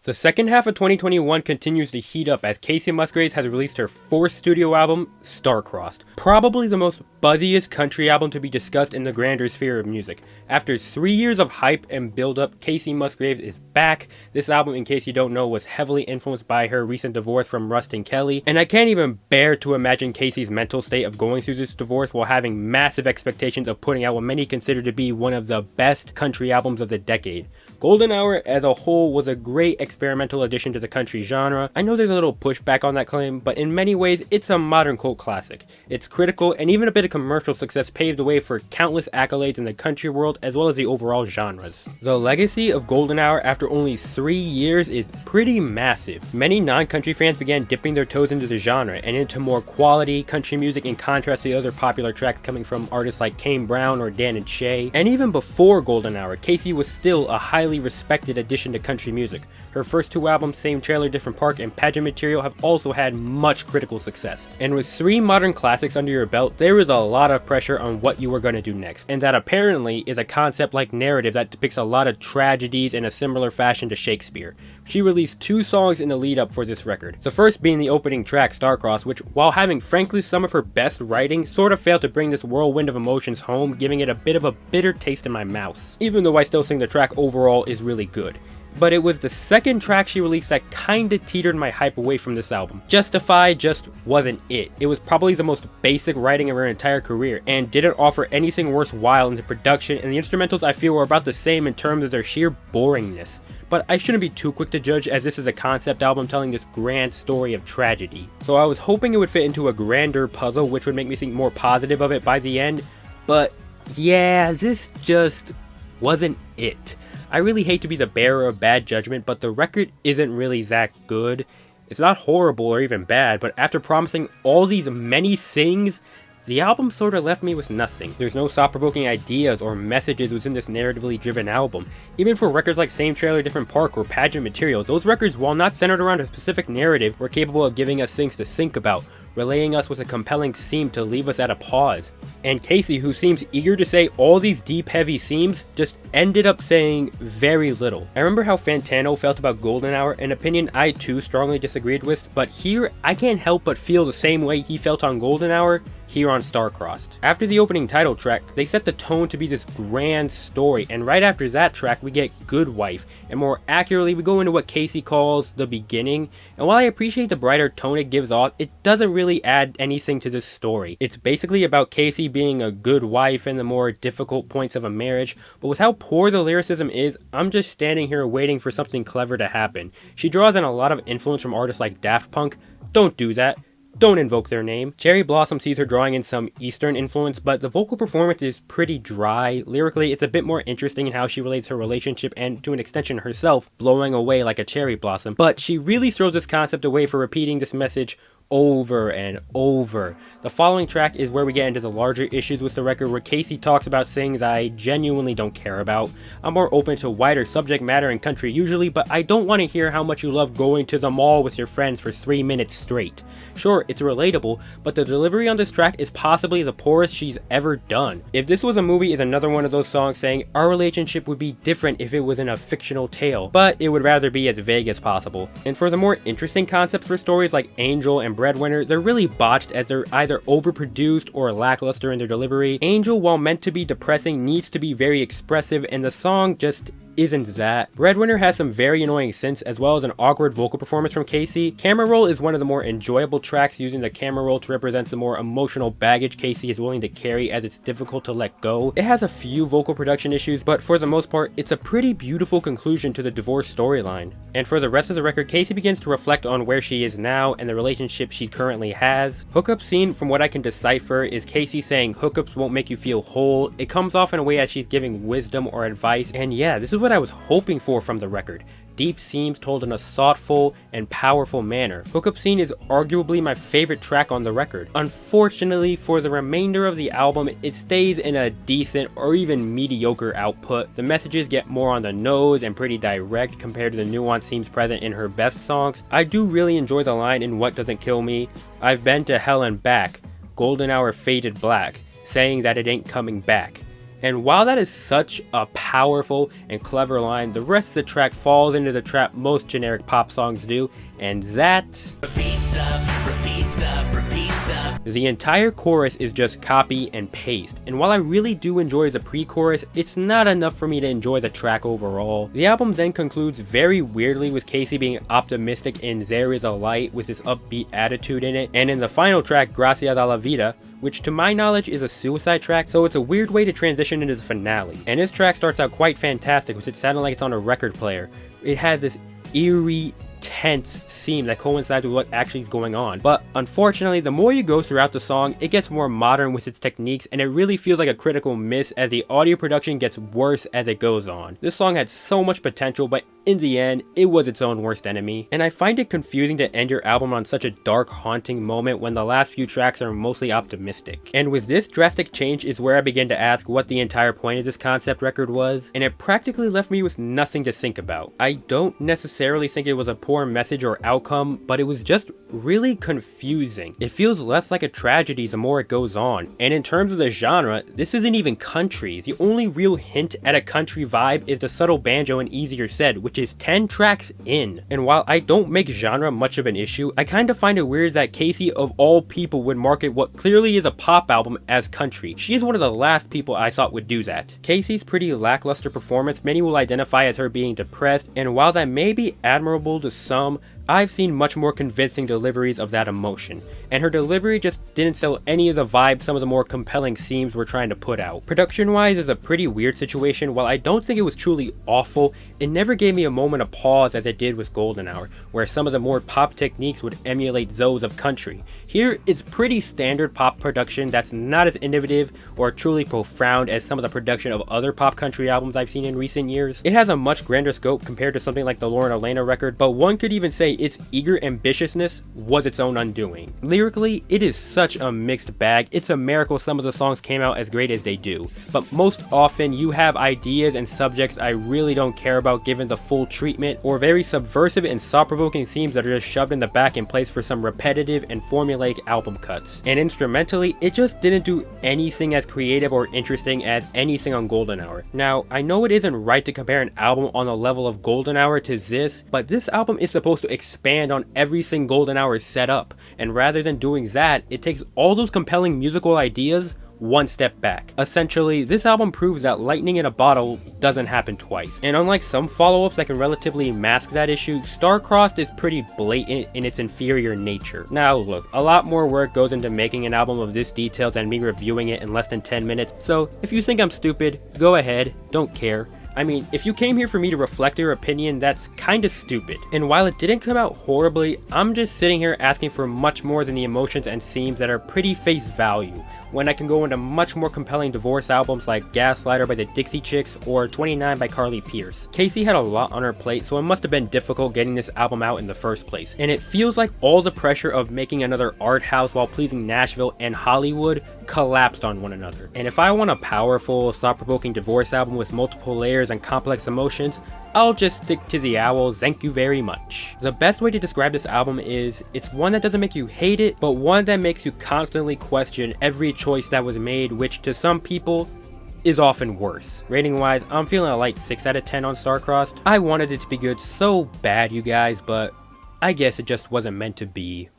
The second half of 2021 continues to heat up as Kacey Musgraves has released her fourth studio album, Star-Crossed. Probably the most buzziest country album to be discussed in the grander sphere of music. After 3 years of hype and build-up, Kacey Musgraves is back. This album, in case you don't know, was heavily influenced by her recent divorce from Rustin Kelly, and I can't even bear to imagine Kacey's mental state of going through this divorce while having massive expectations of putting out what many consider to be one of the best country albums of the decade. Golden Hour as a whole was a great experimental addition to the country genre. I know there's a little pushback on that claim, but in many ways it's a modern cult classic. Its critical and even a bit of commercial success paved the way for countless accolades in the country world as well as the overall genres. The legacy of Golden Hour after only 3 years is pretty massive. Many non-country fans began dipping their toes into the genre and into more quality country music in contrast to the other popular tracks coming from artists like Kane Brown or Dan and Shay. And even before Golden Hour, Kacey was still a highly respected addition to country music. Her first two albums, Same Trailer, Different Park and Pageant Material, have also had much critical success. And with 3 modern classics under your belt, there is a lot of pressure on what you are going to do next. And that apparently is a concept like narrative that depicts a lot of tragedies in a similar fashion to Shakespeare. She released 2 songs in the lead up for this record. The first being the opening track, Star-Crossed, which, while having frankly some of her best writing, sort of failed to bring this whirlwind of emotions home, giving it a bit of a bitter taste in my mouth. Even though I still think the track overall is really good. But it was the second track she released that kinda teetered my hype away from this album. Justify just wasn't it. It was probably the most basic writing of her entire career and didn't offer anything worthwhile in the production, and the instrumentals I feel were about the same in terms of their sheer boringness. But I shouldn't be too quick to judge as this is a concept album telling this grand story of tragedy. So I was hoping it would fit into a grander puzzle which would make me think more positive of it by the end, but yeah, this just wasn't it. I really hate to be the bearer of bad judgment, but the record isn't really that good. It's not horrible or even bad, but after promising all these many things, the album sort of left me with nothing. There's no thought-provoking ideas or messages within this narratively driven album. Even for records like Same Trailer, Different Park or Pageant Material, those records, while not centered around a specific narrative, were capable of giving us things to think about, relaying us with a compelling theme to leave us at a pause. And Kacey, who seems eager to say all these deep heavy themes, just ended up saying very little. I remember how Fantano felt about Golden Hour, an opinion I too strongly disagreed with, but here I can't help but feel the same way he felt on Golden Hour here on Star-Crossed. After the opening title track, they set the tone to be this grand story, and right after that track we get Good Wife, and more accurately we go into what Kacey calls the beginning, and while I appreciate the brighter tone it gives off, it doesn't really add anything to this story. It's basically about Kacey being a good wife and the more difficult points of a marriage, but with how poor the lyricism is, I'm just standing here waiting for something clever to happen. She draws on a lot of influence from artists like Daft Punk. Don't do that. Don't invoke their name. Cherry Blossom sees her drawing in some Eastern influence, but the vocal performance is pretty dry. Lyrically, it's a bit more interesting in how she relates her relationship and, to an extension, herself blowing away like a cherry blossom. But she really throws this concept away for repeating this message over and over. The following track is where we get into the larger issues with the record, where Kacey talks about things I genuinely don't care about. I'm more open to wider subject matter in country usually, but I don't want to hear how much you love going to the mall with your friends for 3 minutes straight. Sure, it's relatable, but the delivery on this track is possibly the poorest she's ever done. If This Was a Movie is another one of those songs saying our relationship would be different if it was in a fictional tale, but it would rather be as vague as possible. And for the more interesting concepts for stories like Angel and Breadwinner, they're really botched as they're either overproduced or lackluster in their delivery. Angel, while meant to be depressing, needs to be very expressive, and the song just isn't that. Breadwinner has some very annoying synths as well as an awkward vocal performance from Kacey. Camera Roll is one of the more enjoyable tracks, using the camera roll to represent the more emotional baggage Kacey is willing to carry as it's difficult to let go. It has a few vocal production issues, but for the most part, it's a pretty beautiful conclusion to the divorce storyline. And for the rest of the record, Kacey begins to reflect on where she is now and the relationship she currently has. Hookup Scene, from what I can decipher, is Kacey saying hookups won't make you feel whole. It comes off in a way as she's giving wisdom or advice, and yeah, this is what I was hoping for from the record. Deep themes told in a thoughtful and powerful manner. Hookup Scene is arguably my favorite track on the record. Unfortunately, for the remainder of the album, it stays in a decent or even mediocre output. The messages get more on the nose and pretty direct compared to the nuanced themes present in her best songs. I do really enjoy the line in What Doesn't Kill Me, I've been to hell and back, Golden Hour faded black, saying that it ain't coming back. And while that is such a powerful and clever line, the rest of the track falls into the trap most generic pop songs do, and that... repeat stuff, repeat stuff, repeat stuff. The entire chorus is just copy and paste, and while I really do enjoy the pre-chorus, it's not enough for me to enjoy the track overall. The album then concludes very weirdly with Kacey being optimistic in There Is a Light with this upbeat attitude in it, and in the final track, Gracias a la Vida, which to my knowledge is a suicide track, so it's a weird way to transition into the finale. And this track starts out quite fantastic with it sounding like it's on a record player. It has this eerie, tense scene that coincides with what actually is going on. But unfortunately, the more you go throughout the song, it gets more modern with its techniques, and it really feels like a critical miss as the audio production gets worse as it goes on. This song had so much potential, but in the end, it was its own worst enemy. And I find it confusing to end your album on such a dark, haunting moment when the last few tracks are mostly optimistic. And with this drastic change is where I begin to ask what the entire point of this concept record was, and it practically left me with nothing to think about. I don't necessarily think it was a poor message or outcome, but it was just really confusing. It feels less like a tragedy the more it goes on. And in terms of the genre, this isn't even country. The only real hint at a country vibe is the subtle banjo in Easier Said, which is 10 tracks in. And while I don't make genre much of an issue, I kind of find it weird that Kacey of all people would market what clearly is a pop album as country. She is one of the last people I thought would do that. Kacey's pretty lackluster performance many will identify as her being depressed, and while that may be admirable to some, I've seen much more convincing deliveries of that emotion, and her delivery just didn't sell any of the vibes some of the more compelling themes were trying to put out. Production-wise is a pretty weird situation. While I don't think it was truly awful, it never gave me a moment of pause as it did with Golden Hour, where some of the more pop techniques would emulate those of country. Here, it's pretty standard pop production that's not as innovative or truly profound as some of the production of other pop country albums I've seen in recent years. It has a much grander scope compared to something like the Lauren Elena record, but one could even say its eager ambitiousness was its own undoing. Lyrically, it is such a mixed bag. It's a miracle some of the songs came out as great as they do, but most often you have ideas and subjects I really don't care about given the full treatment, or very subversive and thought-provoking themes that are just shoved in the back in place for some repetitive and formulaic album cuts. And instrumentally, it just didn't do anything as creative or interesting as anything on Golden Hour. Now, I know it isn't right to compare an album on the level of Golden Hour to this, but this album is supposed to expand on everything Golden Hour is set up, and rather than doing that, it takes all those compelling musical ideas one step back. Essentially, this album proves that lightning in a bottle doesn't happen twice. And unlike some follow-ups that can relatively mask that issue, Star-Crossed is pretty blatant in its inferior nature. Now look, a lot more work goes into making an album of this detail than me reviewing it in less than 10 minutes, so if you think I'm stupid, go ahead, don't care. I mean, if you came here for me to reflect your opinion, that's kinda stupid. And while it didn't come out horribly, I'm just sitting here asking for much more than the emotions and themes that are pretty face value, when I can go into much more compelling divorce albums like Gaslighter by the Dixie Chicks or 29 by Carly Pearce. Kacey had a lot on her plate, so it must have been difficult getting this album out in the first place. And it feels like all the pressure of making another art house while pleasing Nashville and Hollywood collapsed on one another. And if I want a powerful, thought-provoking divorce album with multiple layers and complex emotions, I'll just stick to The Owl, thank you very much. The best way to describe this album is, it's one that doesn't make you hate it, but one that makes you constantly question every choice that was made, which to some people is often worse. Rating wise, I'm feeling a light 6 out of 10 on Star-Crossed. I wanted it to be good so bad, you guys, but I guess it just wasn't meant to be.